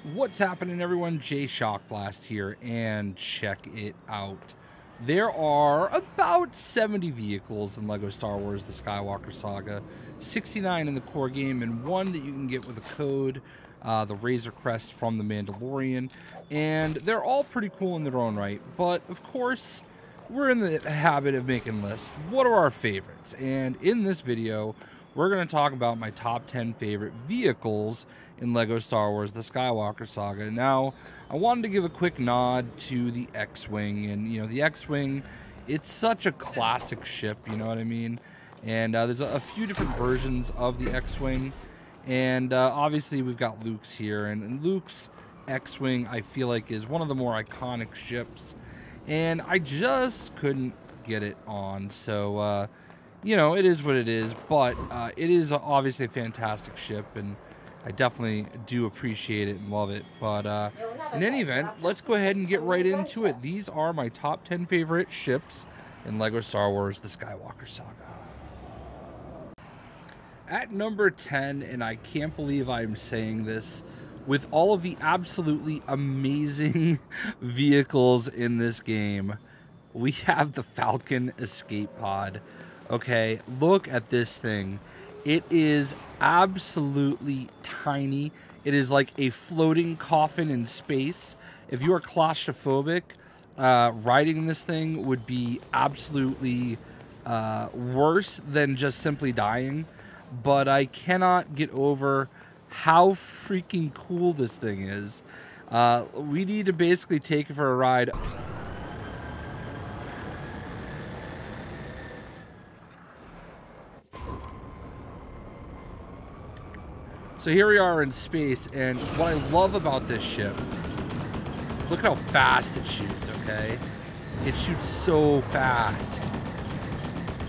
What's happening, everyone? JayShockblast here, and check it out. There are about 70 vehicles in LEGO Star Wars The Skywalker Saga, 69 in the core game, and one that you can get with a code, the Razer Crest from The Mandalorian, and they're all pretty cool in their own right, but of course, we're in the habit of making lists. What are our favorites? And in this video, we're going to talk about my top 10 favorite vehicles in LEGO Star Wars The Skywalker Saga. Now, I wanted to give a quick nod to the X-Wing, and you know, the X-Wing, it's such a classic ship, you know what I mean? And there's a few different versions of the X-Wing, and obviously we've got Luke's here, and Luke's X-Wing I feel like is one of the more iconic ships, and I just couldn't get it on, so you know, it is what it is, but it is obviously a fantastic ship, and I definitely do appreciate it and love it. But in any event, let's go ahead and get right into it. These are my top 10 favorite ships in LEGO Star Wars The Skywalker Saga. At number 10, and I can't believe I'm saying this, with all of the absolutely amazing vehicles in this game, we have the Falcon Escape Pod. Okay, look at this thing. It is absolutely tiny. It is like a floating coffin in space. If you are claustrophobic, riding this thing would be absolutely worse than just simply dying. But I cannot get over how freaking cool this thing is. We need to basically take it for a ride. So here we are in space, and what I love about this ship, look at how fast it shoots, okay? It shoots so fast,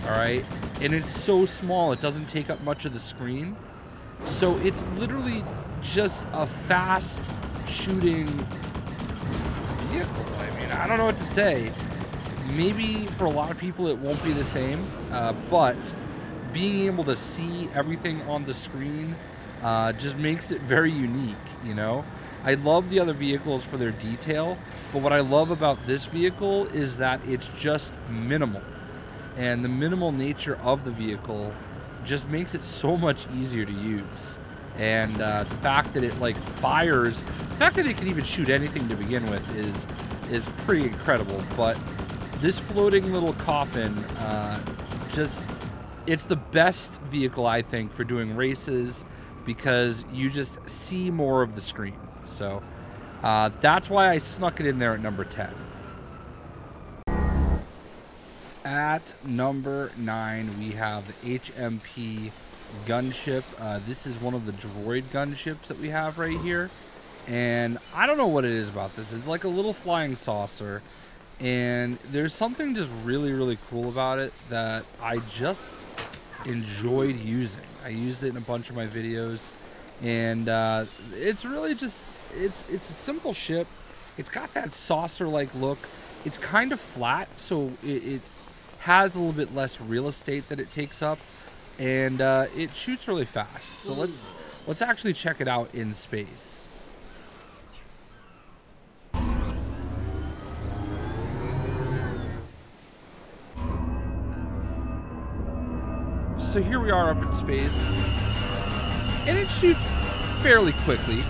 all right? And it's so small, it doesn't take up much of the screen. So it's literally just a fast shooting vehicle. I mean, I don't know what to say. Maybe for a lot of people it won't be the same, but being able to see everything on the screen just makes it very unique, you know? I love the other vehicles for their detail, but what I love about this vehicle is that it's just minimal. And the minimal nature of the vehicle just makes it so much easier to use. And the fact that it like fires, the fact that it can even shoot anything to begin with is pretty incredible. But this floating little coffin, it's the best vehicle, I think, for doing races, because you just see more of the screen. So that's why I snuck it in there at number 10. At number 9, we have the HMP Gunship. This is one of the droid gunships that we have right here. And I don't know what it is about this. It's like a little flying saucer. And there's something just really, really cool about it that I just enjoyed using. I used it in a bunch of my videos, and it's really just, it's a simple ship. It's got that saucer-like look. It's kind of flat, so it has a little bit less real estate that it takes up, and it shoots really fast. So let's actually check it out in space. So here we are up in space, and it shoots fairly quickly,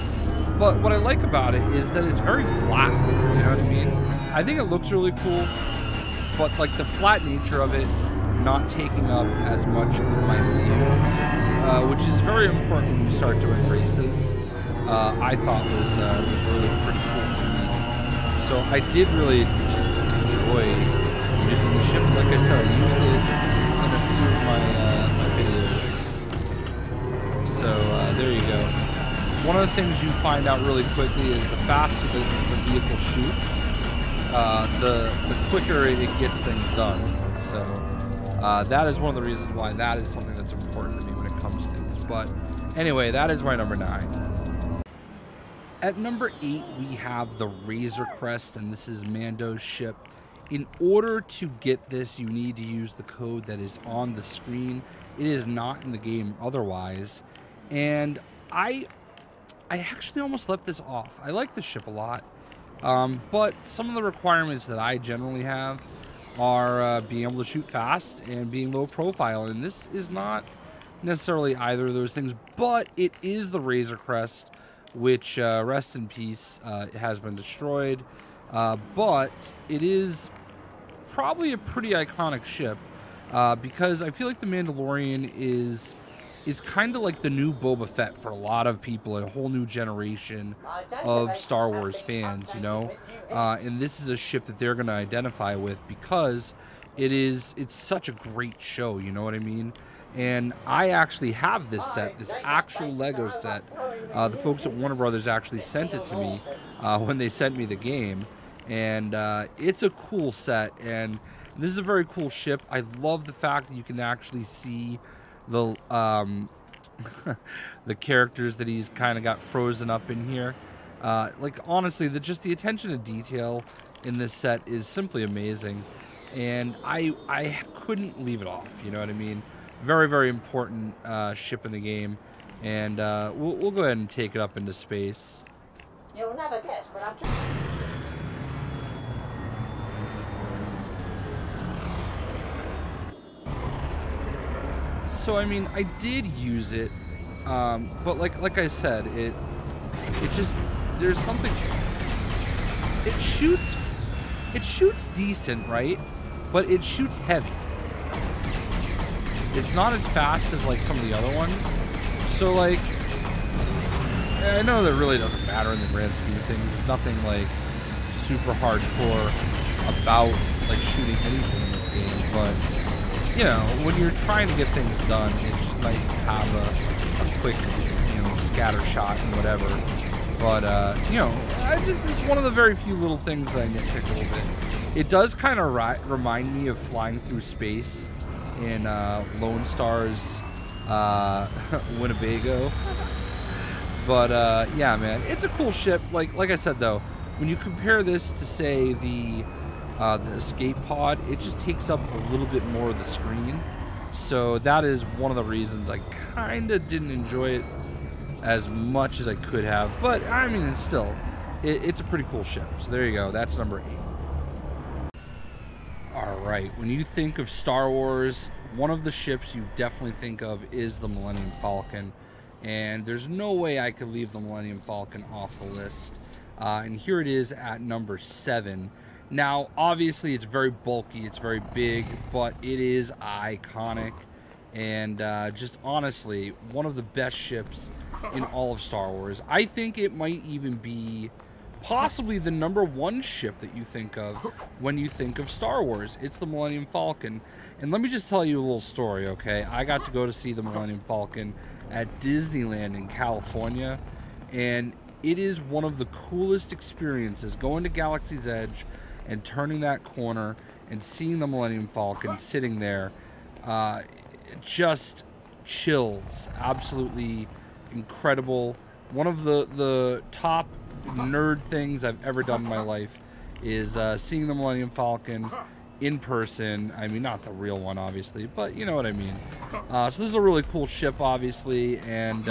but what I like about it is that it's very flat, you know what I mean? I think it looks really cool, but like the flat nature of it not taking up as much of my view, which is very important when you start doing races, I thought was really pretty cool for me. So I did really just enjoy using the ship. Like I said, I used it in a few of my so there you go. One of the things you find out really quickly is the faster the vehicle shoots, the quicker it gets things done. So that is one of the reasons why that is something that's important to me when it comes to this. But anyway, that is my number 9. At number 8, we have the Razer Crest, and this is Mando's ship. In order to get this, you need to use the code that is on the screen. It is not in the game otherwise. And I I actually almost left this off. I like the ship a lot. But some of the requirements that I generally have are being able to shoot fast and being low profile. And this is not necessarily either of those things, but it is the Razer Crest, which, rest in peace, has been destroyed. But it is probably a pretty iconic ship, because I feel like the Mandalorian is kind of like the new Boba Fett for a lot of people, a whole new generation of Star Wars fans, you know? And this is a ship that they're going to identify with because it's such a great show, you know what I mean? And I actually have this set, this actual Lego set. The folks at Warner Brothers actually sent it to me when they sent me the game. And it's a cool set, and this is a very cool ship. I love the fact that you can actually see the the characters that he's kind of got frozen up in here. Like, honestly, just the attention to detail in this set is simply amazing, and I couldn't leave it off, you know what I mean? Very, very important ship in the game, and we'll go ahead and take it up into space. You'll never guess, but I'm So I mean, I did use it, but like I said, it just, there's something. It shoots decent, right? But it shoots heavy. It's not as fast as like some of the other ones. So like, I know that really doesn't matter in the grand scheme of things. There's nothing like super hardcore about like shooting anything in this game, but you know, when you're trying to get things done, it's just nice to have a quick, you know, scatter shot and whatever. But, you know, it's one of the very few little things that I nitpick a little bit. It does kind of remind me of flying through space in Lone Star's Winnebago. But, yeah, man, it's a cool ship. Like I said, though, when you compare this to, say, the escape pod, it just takes up a little bit more of the screen. So that is one of the reasons I kind of didn't enjoy it as much as I could have. But, I mean, it's a pretty cool ship. So there you go. That's number 8. Alright, when you think of Star Wars, one of the ships you definitely think of is the Millennium Falcon. And there's no way I could leave the Millennium Falcon off the list. And here it is at number 7. Now, obviously, it's very bulky, it's very big, but it is iconic, and just honestly, one of the best ships in all of Star Wars. I think it might even be possibly the #1 ship that you think of when you think of Star Wars. It's the Millennium Falcon. And let me just tell you a little story, okay? I got to go to see the Millennium Falcon at Disneyland in California, and it is one of the coolest experiences, going to Galaxy's Edge and turning that corner and seeing the Millennium Falcon sitting there. Just chills. Absolutely incredible. One of the top nerd things I've ever done in my life is seeing the Millennium Falcon in person. I mean, not the real one, obviously, but you know what I mean. So this is a really cool ship, obviously, and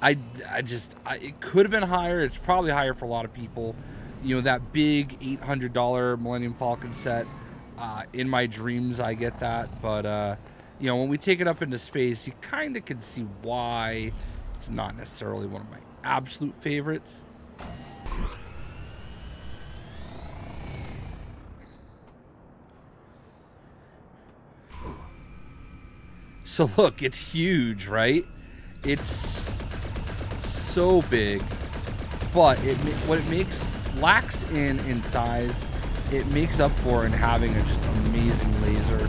it could have been higher. It's probably higher for a lot of people. You know, that big $800 Millennium Falcon set, in my dreams I get that, but you know, when we take it up into space, you kind of can see why it's not necessarily one of my absolute favorites. So look, it's huge, right? It's so big, but what it lacks in size, it makes up for in having a just amazing laser.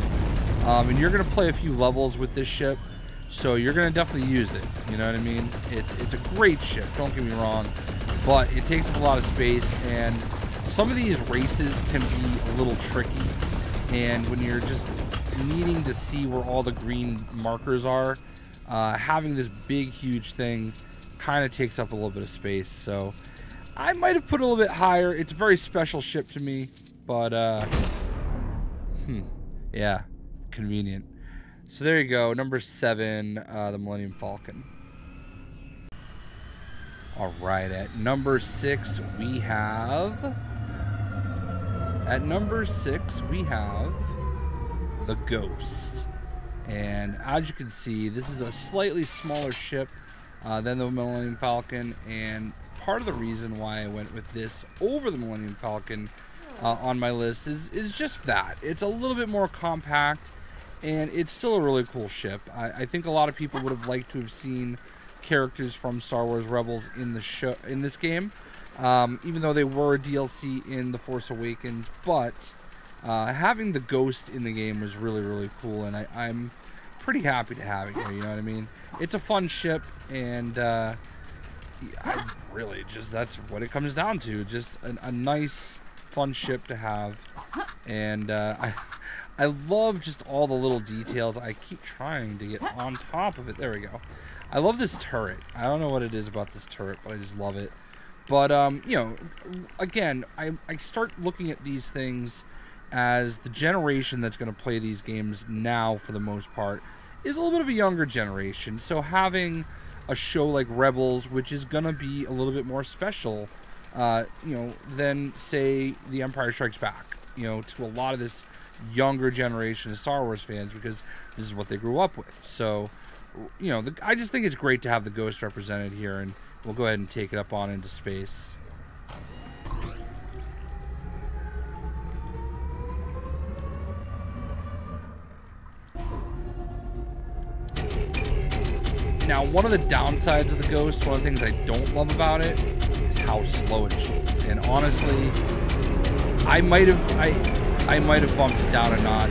And you're gonna play a few levels with this ship, so you're gonna definitely use it. You know what I mean? It's a great ship, don't get me wrong, but it takes up a lot of space, and some of these races can be a little tricky. And when you're just needing to see where all the green markers are, having this big, huge thing kind of takes up a little bit of space. So I might have put it a little bit higher. It's a very special ship to me, but yeah, convenient. So there you go, number 7, the Millennium Falcon. All right, at number 6 we have the Ghost. And as you can see, this is a slightly smaller ship than the Millennium Falcon, and part of the reason why I went with this over the Millennium Falcon on my list is just that. It's a little bit more compact, and it's still a really cool ship. I think a lot of people would have liked to have seen characters from Star Wars Rebels in this game, even though they were DLC in The Force Awakens, but having the Ghost in the game was really, really cool, and I'm pretty happy to have it here, you know what I mean? It's a fun ship, and I really just, that's what it comes down to, just a nice, fun ship to have, and I love just all the little details. I keep trying to get on top of it. There we go. I love this turret. I don't know what it is about this turret, but I just love it. But, you know, again, I start looking at these things as the generation that's going to play these games now, for the most part, is a little bit of a younger generation. So having a show like Rebels, which is going to be a little bit more special, you know, than, say, The Empire Strikes Back, you know, to a lot of this younger generation of Star Wars fans, because this is what they grew up with. So, you know, I just think it's great to have the Ghost represented here, and we'll go ahead and take it up on into space. Now, one of the downsides of the Ghost, one of the things I don't love about it, is how slow it shoots. And honestly, I might have bumped it down a notch.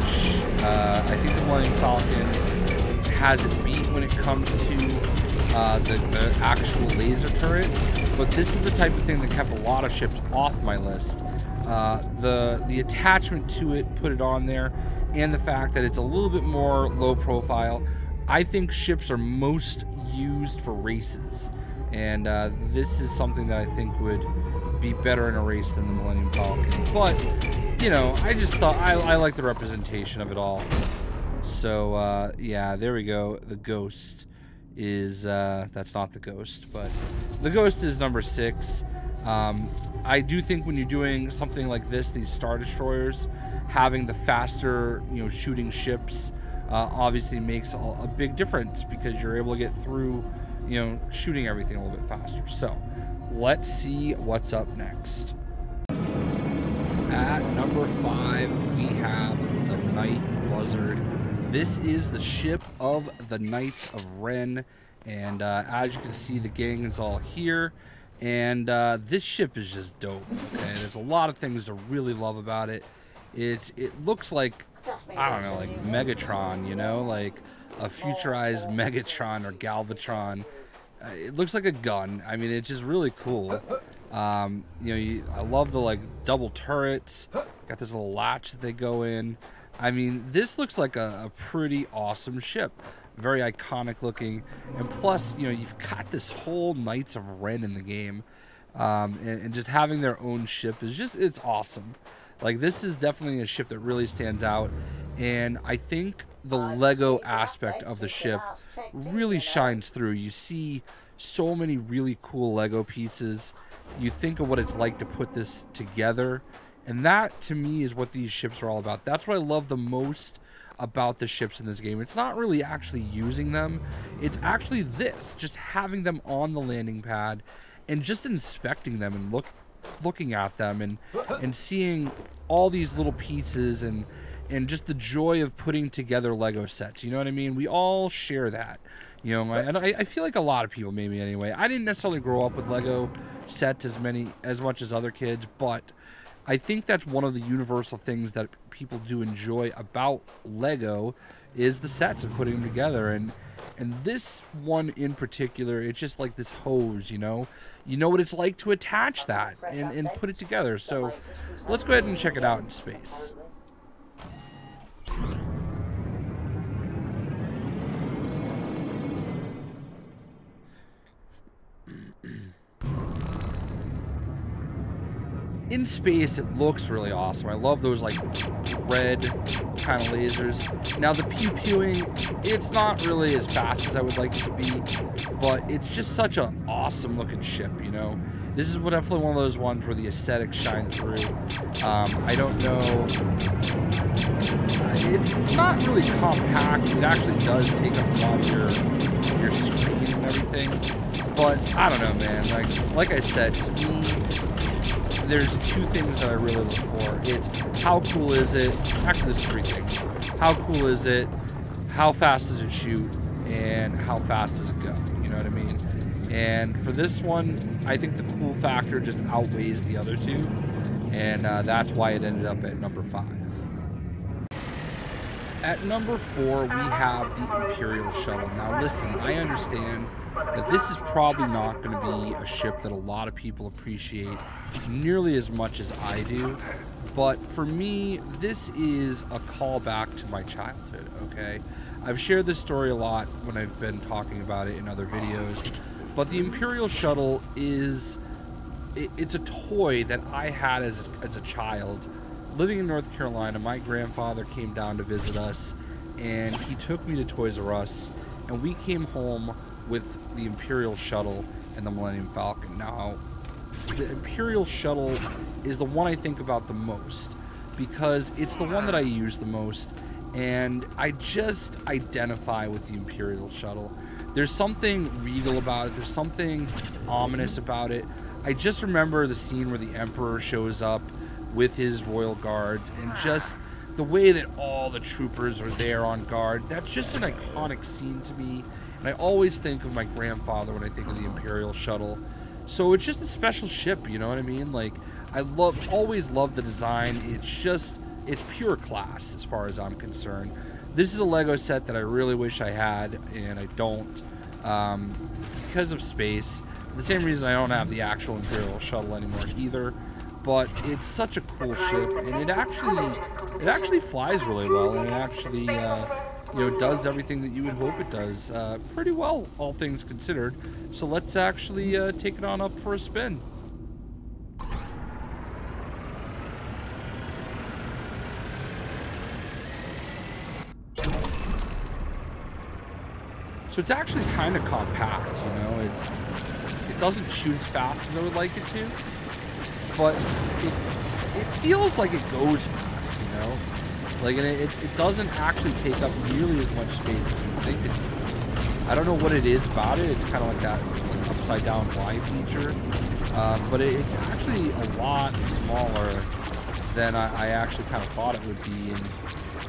I think the Millennium Falcon has it beat when it comes to the actual laser turret, but this is the type of thing that kept a lot of ships off my list. The attachment to it put it on there, and the fact that it's a little bit more low profile. I think ships are most used for races, and this is something that I think would be better in a race than the Millennium Falcon. But, you know, I just thought I like the representation of it all. So, yeah, there we go. The Ghost is, that's not the Ghost, but the Ghost is number 6. I do think when you're doing something like this, these Star Destroyers, having the faster, you know, shooting ships obviously makes a big difference, because you're able to get through, you know, shooting everything a little bit faster. So let's see what's up next. At number 5, we have the Night Buzzard. This is the ship of the Knights of Ren, and as you can see, the gang is all here, and this ship is just dope. Okay, there's a lot of things to really love about it. It looks like, I don't know, like Megatron, you know, like a futurized Megatron or Galvatron. It looks like a gun. I mean, it's just really cool. You know, I love the like double turrets. Got this little latch that they go in. I mean, this looks like a pretty awesome ship. Very iconic looking. And plus, you know, you've got this whole Knights of Ren in the game. And just having their own ship is just, it's awesome. Like, this is definitely a ship that really stands out, and I think the Lego aspect of the ship really shines through. You see so many really cool Lego pieces. You think of what it's like to put this together, and that, to me, is what these ships are all about. That's what I love the most about the ships in this game. It's not really actually using them. It's actually this, just having them on the landing pad and just inspecting them and looking at them and seeing all these little pieces and just the joy of putting together Lego sets. You know what I mean? We all share that, you know. And I feel like a lot of people, maybe anyway. I didn't necessarily grow up with Lego sets as much as other kids, but I think that's one of the universal things that people do enjoy about Lego is the sets and putting them together. And this one in particular, it's just like this hose, you know what it's like to attach that and put it together. So let's go ahead and check it out in space. in space, it looks really awesome. I love those like red kind of lasers. Now the pew-pewing, it's not really as fast as I would like it to be, but it's just such an awesome looking ship, you know? This is definitely one of those ones where the aesthetics shine through. I don't know. It's not really compact. It actually does take up a lot of your screen and everything. But I don't know, man. Like I said, to me, there's two things that I really look for. It's how cool is it? Actually, there's three things. How cool is it? How fast does it shoot? And how fast does it go? You know what I mean? And for this one, I think the cool factor just outweighs the other two. And that's why it ended up at number 5. At number 4, we have the Imperial Shuttle. Now listen, I understand that this is probably not going to be a ship that a lot of people appreciate nearly as much as I do. But for me, this is a callback to my childhood, okay? I've shared this story a lot when I've been talking about it in other videos. But the Imperial Shuttle is... It's a toy that I had as a child. Living in North Carolina, my grandfather came down to visit us, and he took me to Toys R Us, and we came home with the Imperial Shuttle and the Millennium Falcon. Now, the Imperial Shuttle is the one I think about the most, because it's the one that I use the most, and I just identify with the Imperial Shuttle. There's something regal about it. There's something ominous about it. I just remember the scene where the Emperor shows up with his royal guards, and just the way that all the troopers are there on guard. That's just an iconic scene to me, and I always think of my grandfather when I think of the Imperial Shuttle. So it's just a special ship, you know what I mean? Like, I always loved the design. It's pure class as far as I'm concerned. This is a Lego set that I really wish I had, and I don't, because of space. The same reason I don't have the actual Imperial Shuttle anymore either. But it's such a cool ship, and it actually flies really well, and it actually does everything that you would hope it does pretty well, all things considered. So let's actually take it on up for a spin. So it's actually kind of compact, you know. It doesn't shoot as fast as I would like it to, but it feels like it goes fast, you know. Like, and it doesn't actually take up nearly as much space as you think it does. I don't know what it is about it. It's kind of like that upside down Y feature, but it's actually a lot smaller than I actually kind of thought it would be. And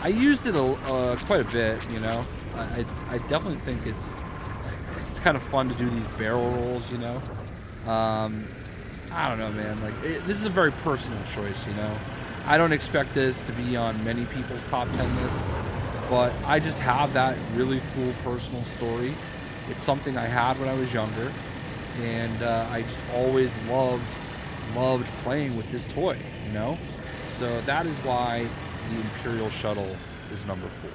I used it quite a bit, you know. I definitely think it's kind of fun to do these barrel rolls, you know. I don't know, man. Like, this is a very personal choice, you know. I don't expect this to be on many people's top 10 lists, but I just have that really cool personal story. It's something I had when I was younger, and I just always loved playing with this toy, you know. So that is why the Imperial Shuttle is number 4.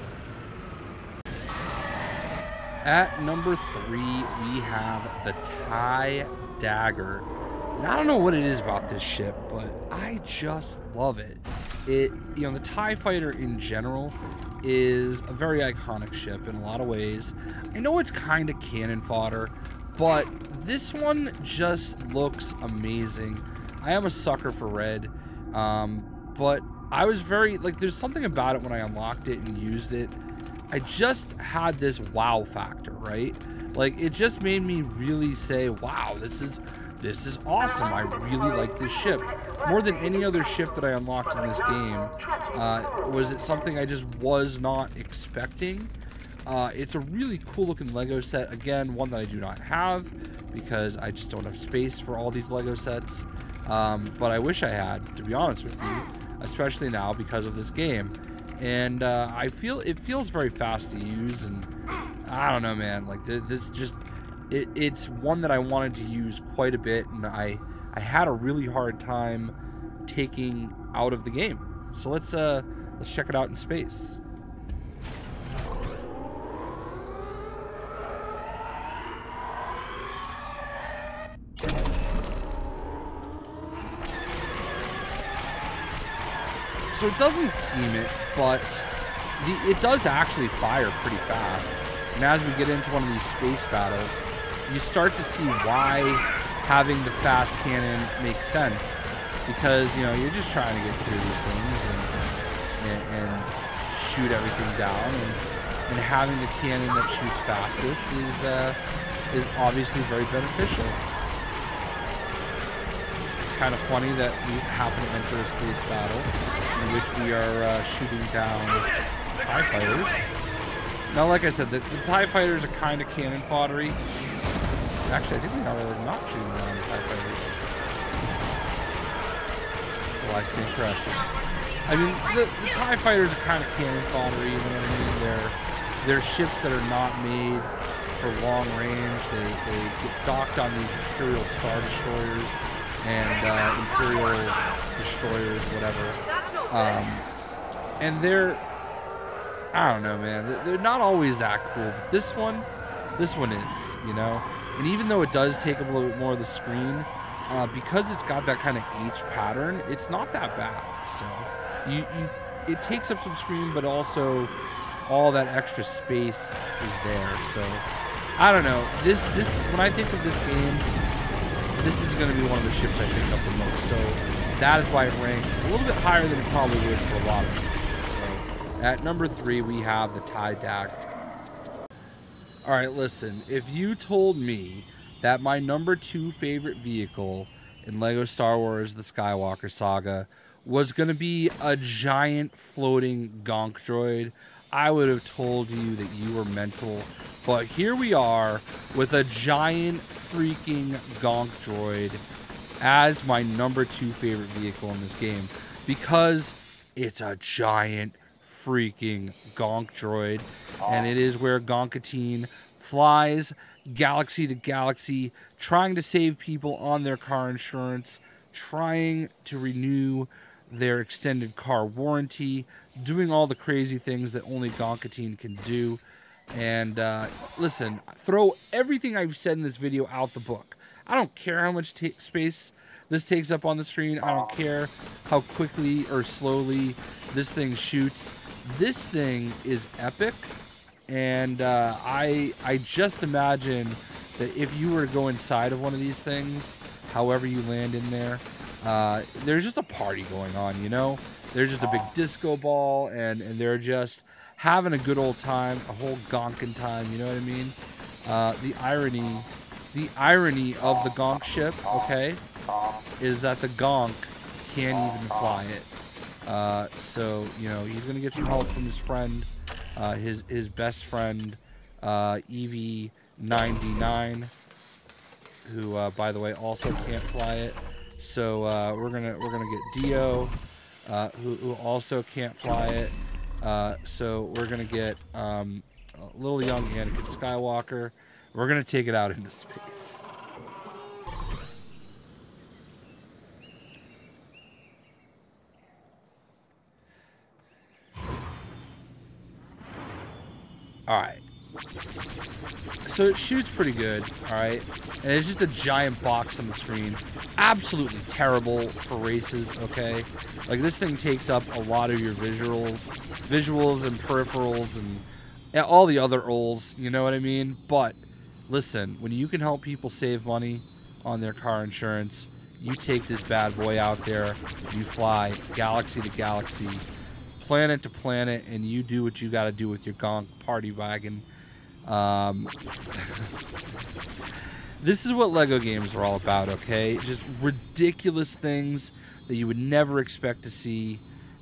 At number 3, we have the TIE Dagger. And I don't know what it is about this ship, but I just love it. The TIE Fighter in general is a very iconic ship in a lot of ways. I know it's kind of cannon fodder, but this one just looks amazing. I am a sucker for red, but I was there's something about it when I unlocked it and used it. I just had this wow factor, right? Like, it just made me really say, wow, this is awesome. I really like this ship. More than any other ship that I unlocked in this game, was it something I just was not expecting. It's a really cool looking Lego set. Again, one that I do not have because I just don't have space for all these Lego sets. But I wish I had, to be honest with you, especially now because of this game. And I feel it feels very fast to use, and I don't know, man. Like, this just it's one that I wanted to use quite a bit, and I had a really hard time taking out of the game. So let's check it out in space. So it doesn't seem it, but it does actually fire pretty fast. And as we get into one of these space battles, you start to see why having the fast cannon makes sense. Because, you know, you're just trying to get through these things and shoot everything down. And having the cannon that shoots fastest is obviously very beneficial. It's kind of funny that we happen to enter a space battle in which we are shooting down TIE fighters. Now, like I said, the TIE fighters are kind of cannon foddery. Actually, I think we are not shooting down TIE fighters. Well, I stand corrected. I mean, the TIE fighters are kind of cannon foddery, you know what I mean? They're ships that are not made for long range. They get docked on these Imperial Star Destroyers and Imperial Destroyers, whatever. And they're, I don't know, man. They're not always that cool. But this one is, you know? And even though it does take up a little bit more of the screen, because it's got that kind of H pattern, it's not that bad. So it takes up some screen, but also all that extra space is there. So I don't know. This when I think of this game, this is going to be one of the ships I think of the most. So that is why it ranks a little bit higher than it probably would for a lot of people. So at number 3, we have the TIE Dagger. All right, listen. If you told me that my number 2 favorite vehicle in LEGO Star Wars: The Skywalker Saga was going to be a giant floating Gonk droid, I would have told you that you were mental. But here we are with a giant freaking Gonk droid as my number 2 favorite vehicle in this game, because it's a giant freaking Gonk droid, and it is where Gonkatine flies galaxy to galaxy, trying to save people on their car insurance, trying to renew their extended car warranty, doing all the crazy things that only Gonkatine can do. And listen, throw everything I've said in this video out the book. I don't care how much space this takes up on the screen. I don't care how quickly or slowly this thing shoots. This thing is epic. And I just imagine that if you were to go inside of one of these things, however you land in there, there's just a party going on, you know? There's just a big disco ball, and they're just having a good old time, a whole Gonkin time, you know what I mean? The irony of the Gonk ship, okay, is that the Gonk can't even fly it. So, you know, he's going to get some help from his friend, his best friend, EV99, who, by the way, also can't fly it. So we're gonna get Dio, who also can't fly it. So we're gonna get a little young Anakin Skywalker. We're gonna take it out into space. All right. So it shoots pretty good, all right? And it's just a giant box on the screen. Absolutely terrible for races, okay? Like, this thing takes up a lot of your visuals and peripherals and all the other ols, you know what I mean? But listen, when you can help people save money on their car insurance, you take this bad boy out there, you fly galaxy to galaxy, planet to planet, and you do what you got to do with your Gonk party wagon. This is what LEGO games are all about, okay? Just ridiculous things that you would never expect to see.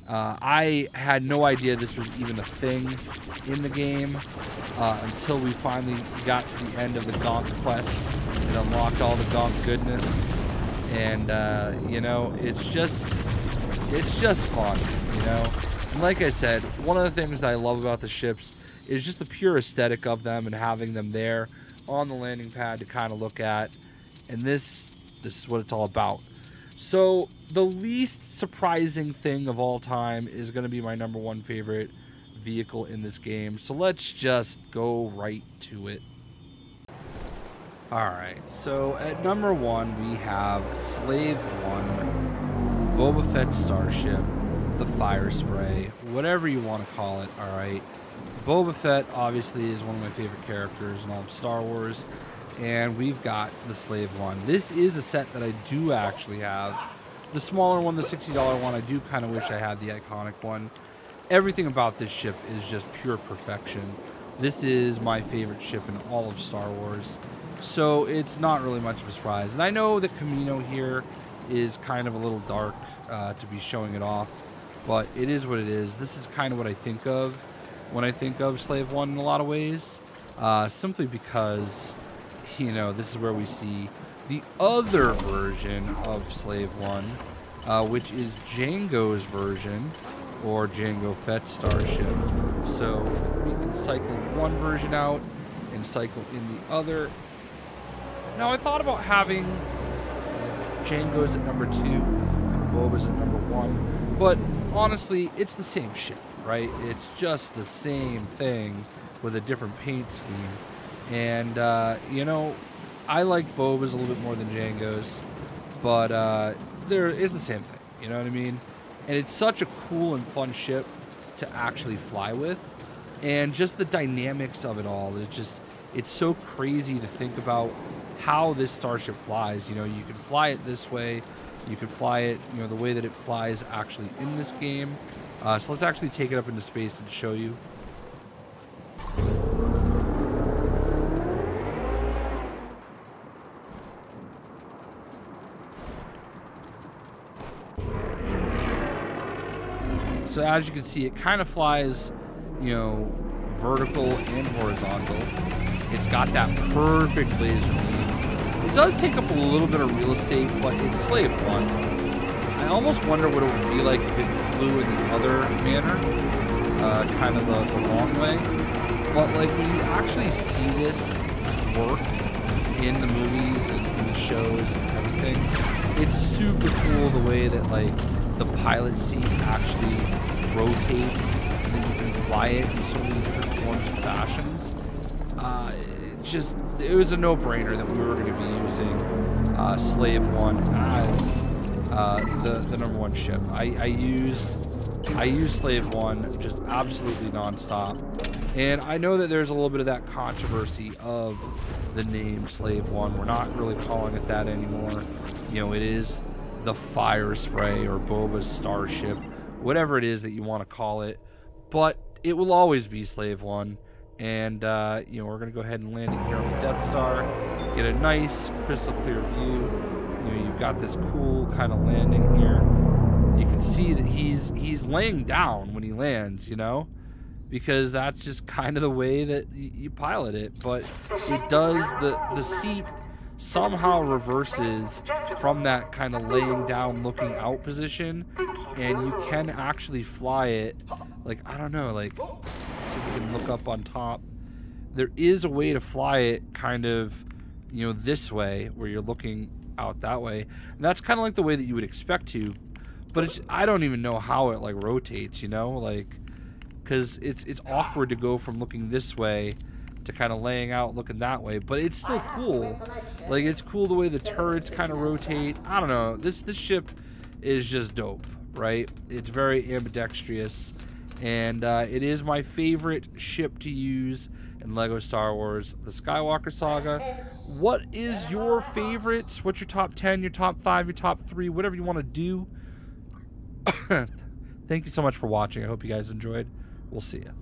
I had no idea this was even a thing in the game until we finally got to the end of the Gonk quest and unlocked all the Gonk goodness. And, you know, it's just fun, you know? And like I said, one of the things that I love about the ships is just the pure aesthetic of them and having them there on the landing pad to kind of look at. And this is what it's all about. So the least surprising thing of all time is going to be my number 1 favorite vehicle in this game. So let's just go right to it. Alright, so at number 1 we have Slave 1, Boba Fett Starship, the fire spray, whatever you want to call it, alright? Boba Fett, obviously, is one of my favorite characters in all of Star Wars. And we've got the Slave One. This is a set that I do actually have. The smaller one, the $60 one, I do kind of wish I had the iconic one. Everything about this ship is just pure perfection. This is my favorite ship in all of Star Wars. So it's not really much of a surprise. And I know that Camino here is kind of a little dark to be showing it off. But it is what it is. This is kind of what I think of when I think of Slave One in a lot of ways. Simply because, you know, this is where we see the other version of Slave One, which is Jango's version, or Jango Fett's starship. So we can cycle one version out and cycle in the other. Now I thought about having Jango's at number 2 and Boba's at number 1, but honestly, it's the same ship, right? It's just the same thing with a different paint scheme. And, you know, I like Boba's a little bit more than Jango's, but there is the same thing, you know what I mean? And it's such a cool and fun ship to actually fly with. And just the dynamics of it all, it's so crazy to think about how this starship flies. You know, you can fly it this way, you can fly it, you know, the way that it flies actually in this game. So let's actually take it up into space and show you. So as you can see, it kind of flies, you know, vertical and horizontal. It's got that perfect laser beam. It does take up a little bit of real estate, but it's Slave One. I almost wonder what it would be like if it flew in the other manner, kind of the wrong way. But like when you actually see this work in the movies and in the shows and everything, it's super cool the way that like the pilot seat actually rotates and then you can fly it in so many different forms and fashions. It was a no-brainer that we were going to be using Slave One as the number 1 ship. I used Slave One just absolutely nonstop, and I know that there's a little bit of that controversy of the name Slave One. We're not really calling it that anymore. You know, it is the Fire Spray or Boba's starship, whatever it is that you want to call it, but it will always be Slave One. And you know, we're gonna go ahead and land it here on the Death Star, get a nice crystal clear view. You know, you've got this cool kind of landing here. You can see that he's laying down when he lands, you know, because that's just kind of the way that you pilot it. But it does, the seat somehow reverses from that kind of laying down looking out position, and you can actually fly it like, I don't know, like, see if we can look up on top. There is a way to fly it kind of, you know, this way where you're looking out that way, and that's kind of like the way that you would expect to, but it's, I don't even know how it like rotates, you know, like, because it's awkward to go from looking this way to kind of laying out looking that way, but it's still cool. Like, it's cool the way the turrets kind of rotate. I don't know, this ship is just dope, right? It's very ambidextrous, and it is my favorite ship to use in LEGO Star Wars, the Skywalker Saga. What is your favorites? What's your top 10, your top 5, your top 3, whatever you want to do? Thank you so much for watching. I hope you guys enjoyed. We'll see you.